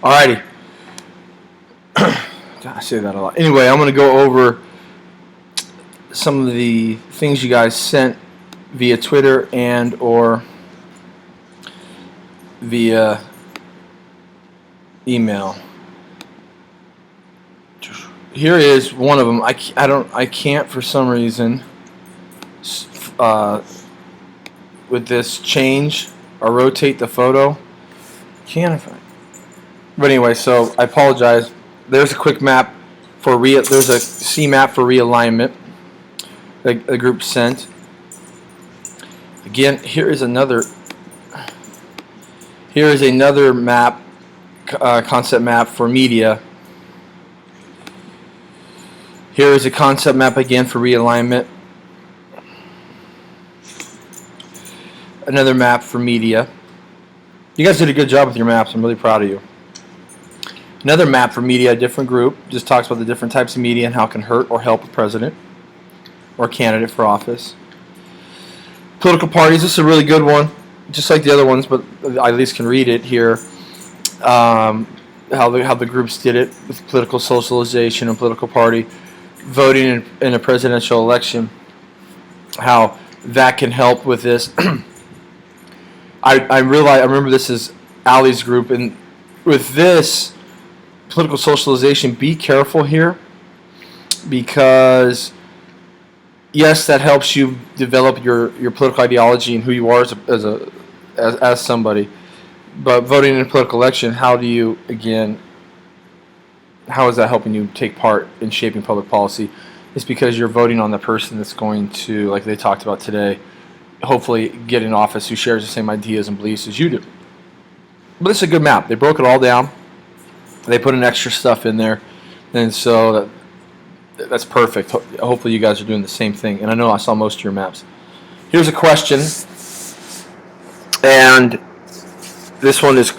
Alrighty. God, I say that a lot. Anyway, I'm going to go over some of the things you guys sent via Twitter and or via email. Here is one of them. I can't for some reason with this change or rotate the photo. But anyway, so I apologize. There's a quick map for there's a C map for realignment that the group sent. Again, here is another map, concept map for media. Here is a concept map again for realignment. Another map for media. You guys did a good job with your maps. I'm really proud of you. Another map for media, a different group, just talks about the different types of media and how it can hurt or help a president or candidate for office. Political parties, this is a really good one, just like the other ones, but I at least can read it here. How the groups did it with political socialization and political party voting in a presidential election, how that can help with this. I remember this is Ali's group, and with this political socialization, be careful here, because yes, that helps you develop your political ideology and who you are as somebody. But voting in a political election, how is that helping you take part in shaping public policy? It's because you're voting on the person that's going to, like they talked about today, hopefully get in office who shares the same ideas and beliefs as you do. But it's a good map. They broke it all down. They put in extra stuff in there, and so that's perfect. Hopefully you guys are doing the same thing. And I know I saw most of your maps. Here's a question, and this one is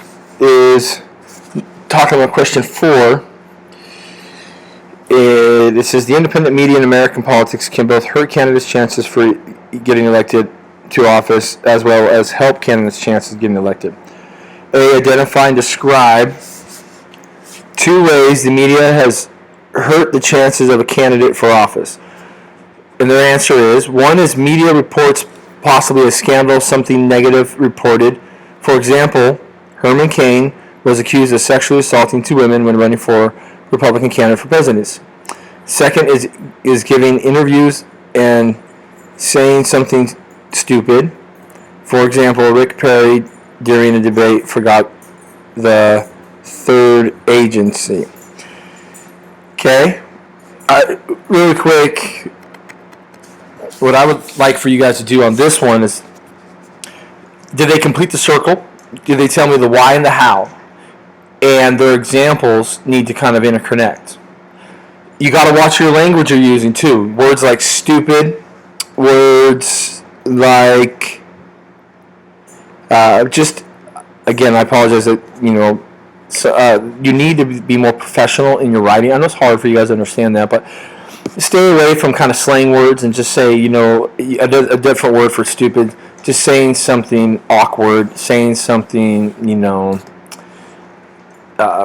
talking about question 4. It says the independent media in American politics can both hurt candidates' chances for getting elected to office as well as help candidates' chances of getting elected. A, identify and describe 2 ways the media has hurt the chances of a candidate for office. And their answer is, 1 is media reports possibly a scandal, something negative reported. For example, Herman Cain was accused of sexually assaulting 2 women when running for Republican candidate for president. Second is giving interviews and saying something stupid. For example, Rick Perry during a debate forgot the third agency. Okay? Really quick, what I would like for you guys to do on this one is, did they complete the circle? Did they tell me the why and the how? And their examples need to kind of interconnect. You got to watch your language you're using too. Words like stupid, words like just, again, I apologize that, you need to be more professional in your writing. I know it's hard for you guys to understand that, but stay away from kind of slang words and just say, a different word for stupid. Just saying something awkward, saying something,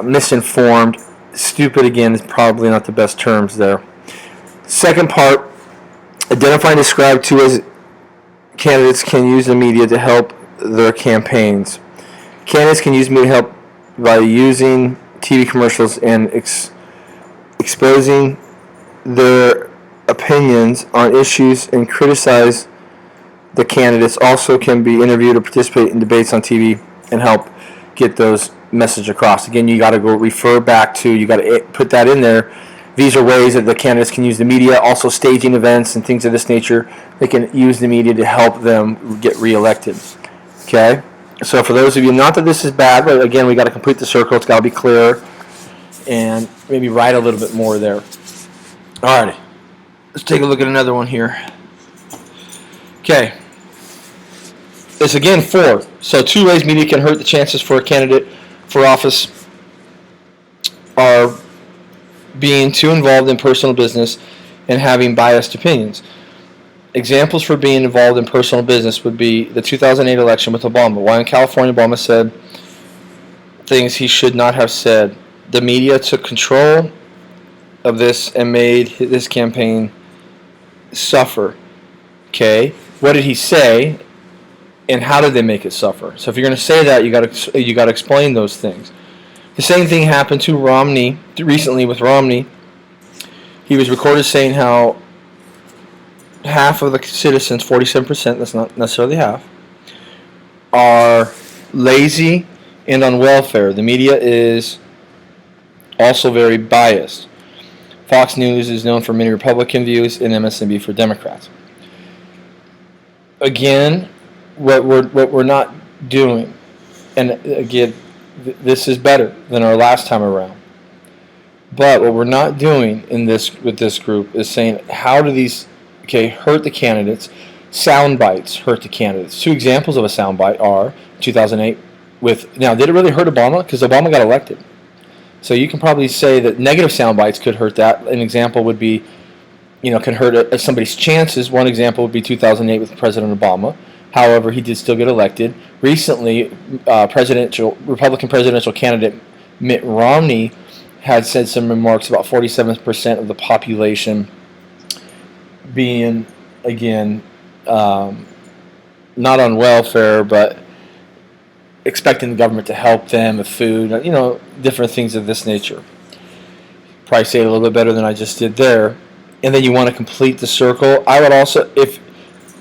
misinformed. Stupid, again, is probably not the best terms there. Second part, identify and describe 2 ways candidates can use the media to help their campaigns. Candidates can use media to help by using TV commercials and exposing their opinions on issues and criticize the candidates. Also can be interviewed or participate in debates on TV and help get those message across. Again, you got to go refer back to, you got to put that in there. These are ways that the candidates can use the media. Also, staging events and things of this nature, they can use the media to help them get reelected. Okay? So for those of you, not that this is bad, but again, we got to complete the circle. It's got to be clear and maybe write a little bit more there. Alrighty. Let's take a look at another one here. Okay. It's again 4. So 2 ways media can hurt the chances for a candidate for office are being too involved in personal business and having biased opinions. Examples for being involved in personal business would be the 2008 election with Obama. While in California, Obama said things he should not have said. The media took control of this and made this campaign suffer. Okay, what did he say, and how did they make it suffer? So if you're going to say that, you got to explain those things. The same thing happened to Romney recently with Romney. He was recorded saying how half of the citizens, 47%, that's not necessarily half, are lazy and on welfare. The media is also very biased. Fox News is known for many Republican views and MSNBC for Democrats. Again, what we're not doing, and again, this is better than our last time around. But what we're not doing with this group is saying, how do these hurt the candidates? Sound bites hurt the candidates. Two examples of a sound bite are 2008 now, did it really hurt Obama? Because Obama got elected. So you can probably say that negative sound bites could hurt that. An example would be, can hurt somebody's chances. One example would be 2008 with President Obama. However, he did still get elected. Recently, Republican presidential candidate Mitt Romney had said some remarks about 47% of the population being, again, not on welfare, but expecting the government to help them with food, different things of this nature. Probably say it a little bit better than I just did there. And then you want to complete the circle. I would also, if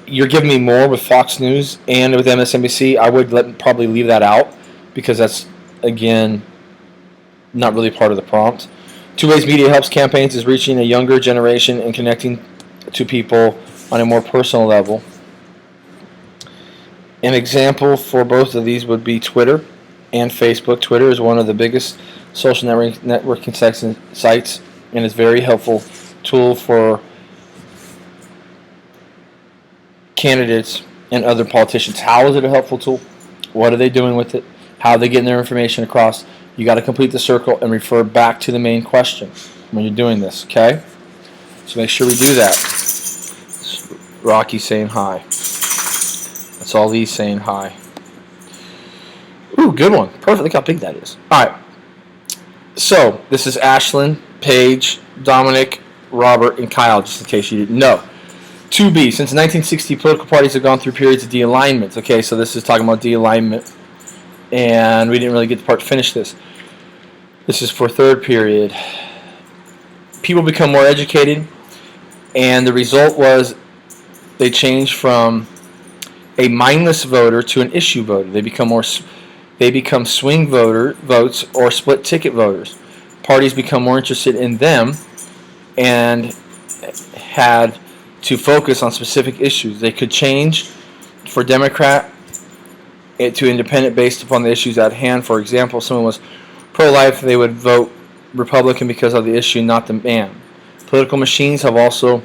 you're giving me more with Fox News and with MSNBC, I would probably leave that out because that's, again, not really part of the prompt. Two ways media helps campaigns is reaching a younger generation and connecting to people on a more personal level. An example for both of these would be Twitter and Facebook. Twitter is one of the biggest social networking sites and is a very helpful tool for candidates and other politicians. How is it a helpful tool? What are they doing with it? How are they getting their information across? You got to complete the circle and refer back to the main question when you're doing this, okay? So make sure we do that. It's Rocky saying hi. That's all these saying hi. Ooh, good one. Perfect. Look how big that is. All right. So this is Ashlyn, Paige, Dominic, Robert, and Kyle, just in case you didn't know. 2B, since 1960, political parties have gone through periods of de-alignment. Okay, so this is talking about de-alignment, and we didn't really get the part to finish this. This is for third period. People become more educated, and the result was they changed from a mindless voter to an issue voter. They become swing votes or split ticket voters. Parties become more interested in them and had to focus on specific issues. They could change for Democrat to independent based upon the issues at hand. For example, if someone was pro-life, they would vote Republican because of the issue, not the man. Political machines have also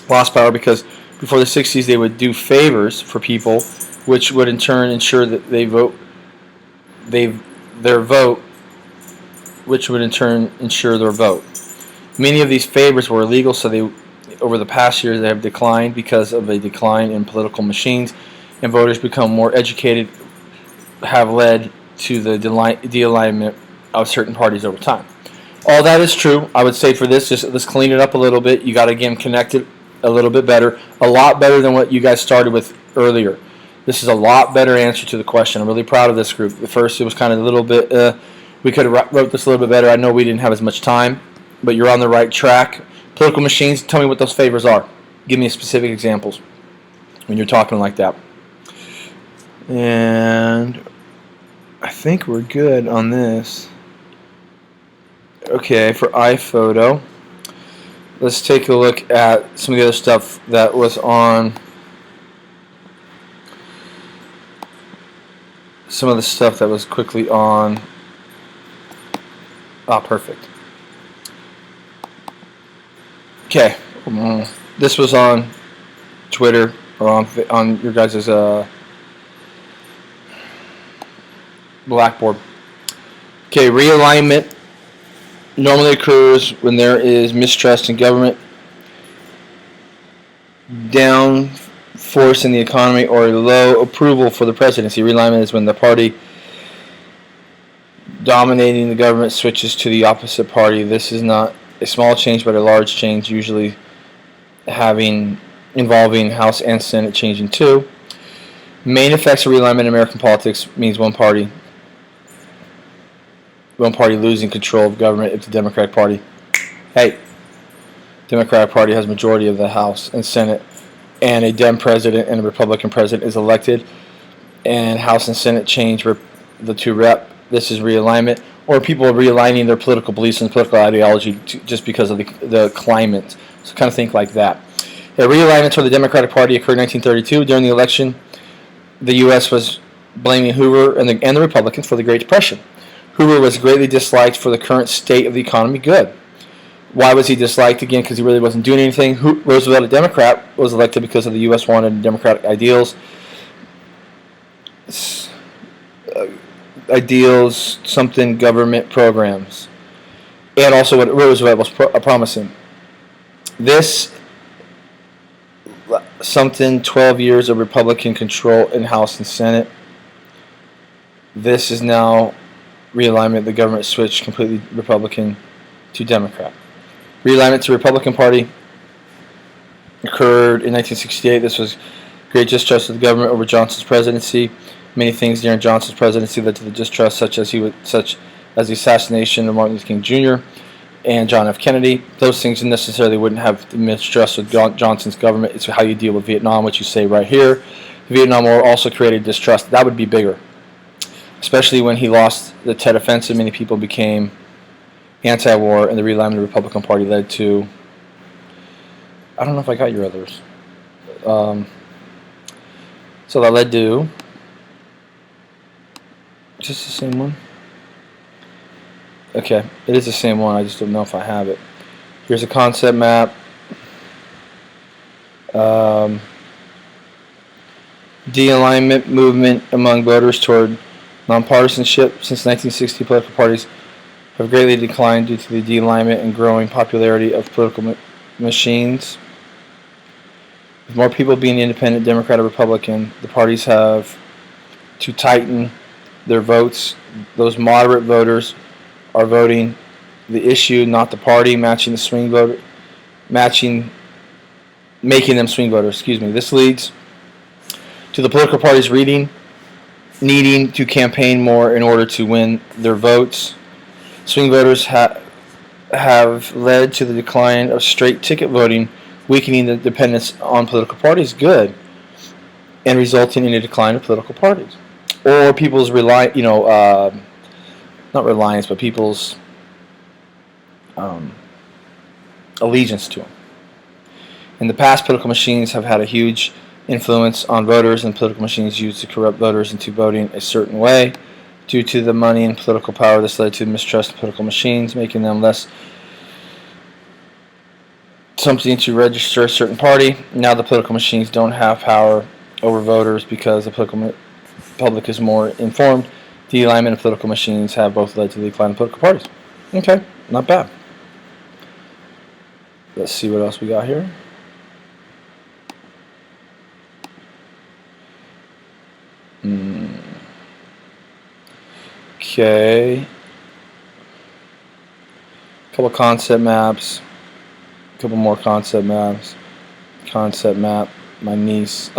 lost power because before the 60s they would do favors for people, which would in turn ensure that their vote, which would in turn ensure their vote. Many of these favors were illegal, so over the past years they have declined because of a decline in political machines, and voters become more educated, have led to the de-alignment of certain parties over time. All that is true. I would say for this, just let's clean it up a little bit. You got to get them connected a little bit better, a lot better than what you guys started with earlier. This is a lot better answer to the question. I'm really proud of this group. At first, it was kind of a little bit, we could have wrote this a little bit better. I know we didn't have as much time, but you're on the right track. Political machines, tell me what those favors are. Give me specific examples when you're talking like that. And I think we're good on this. Okay, for iPhoto, let's take a look at some of the other stuff that was on. Some of the stuff that was quickly on. Perfect. Okay, this was on Twitter or on your guys' Blackboard. Okay, realignment normally occurs when there is mistrust in government, down force in the economy, or low approval for the presidency. Realignment is when the party dominating the government switches to the opposite party. This is not a small change, but a large change, usually involving House and Senate changing too. Main effects of realignment in American politics means one party losing control of government if the Democratic Party has majority of the House and Senate, and a Dem president and a Republican president is elected, and House and Senate change the two rep. This is realignment, or people are realigning their political beliefs and political ideology just because of the climate. So kind of think like that. A realignment toward the Democratic Party occurred in 1932. During the election, the U.S. was blaming Hoover and the Republicans for the Great Depression. Hoover was greatly disliked for the current state of the economy. Good. Why was he disliked? Again, because he really wasn't doing anything. Roosevelt, a Democrat, was elected because of the U.S. wanted democratic ideals. Something government programs, and also what Roosevelt was promising. This something 12 years of Republican control in House and Senate. This is now realignment. The government switched completely Republican to Democrat. Realignment to Republican Party occurred in 1968. This was great distrust of the government over Johnson's presidency. Many things during Johnson's presidency led to the distrust, such as the assassination of Martin Luther King Jr. and John F. Kennedy. Those things necessarily wouldn't have the mistrust with Johnson's government. It's how you deal with Vietnam, which you say right here. The Vietnam War also created distrust. That would be bigger, especially when he lost the Tet Offensive. Many people became anti-war, and the realignment of the Republican Party led to, I don't know if I got your others. So that led to, just the same one? Okay, it is the same one, I just don't know if I have it. Here's a concept map. De-alignment movement among voters toward nonpartisanship. Since 1960, political parties have greatly declined due to the de-alignment and growing popularity of political machines. With more people being independent, Democrat, or Republican, the parties have to tighten their votes. Those moderate voters are voting the issue, not the party, making them swing voters. This leads to the political parties needing to campaign more in order to win their votes. Swing voters have led to the decline of straight ticket voting, weakening the dependence on political parties. Good. And resulting in a decline of political parties. Or people's not reliance, but people's allegiance to them. In the past, political machines have had a huge influence on voters, and political machines used to corrupt voters into voting a certain way. Due to the money and political power, this led to mistrust of political machines, making them less something to register a certain party. Now the political machines don't have power over voters because the political public is more informed. The alignment of political machines have both led to the decline of political parties. Okay, not bad. Let's see what else we got here. Okay. A couple concept maps. A couple more concept maps. Concept map. My niece.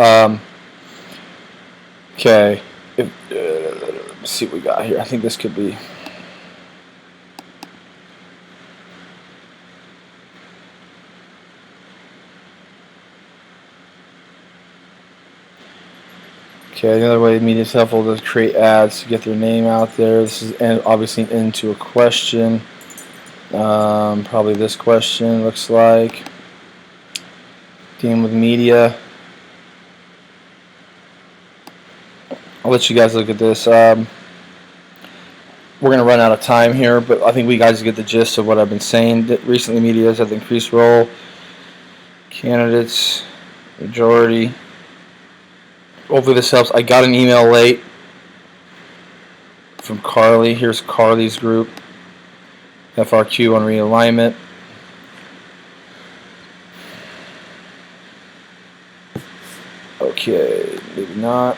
Okay. Let's see what we got here. I think this could be. Okay, another way media is helpful to create ads to get their name out there. This is obviously into a question. Probably this question looks like. Dealing with media. I'll let you guys look at this. We're going to run out of time here, but I think we guys get the gist of what I've been saying. That recently, media has had the increased role. Candidates, majority. Hopefully this helps. I got an email late from Carly. Here's Carly's group. FRQ on realignment. Okay, maybe not.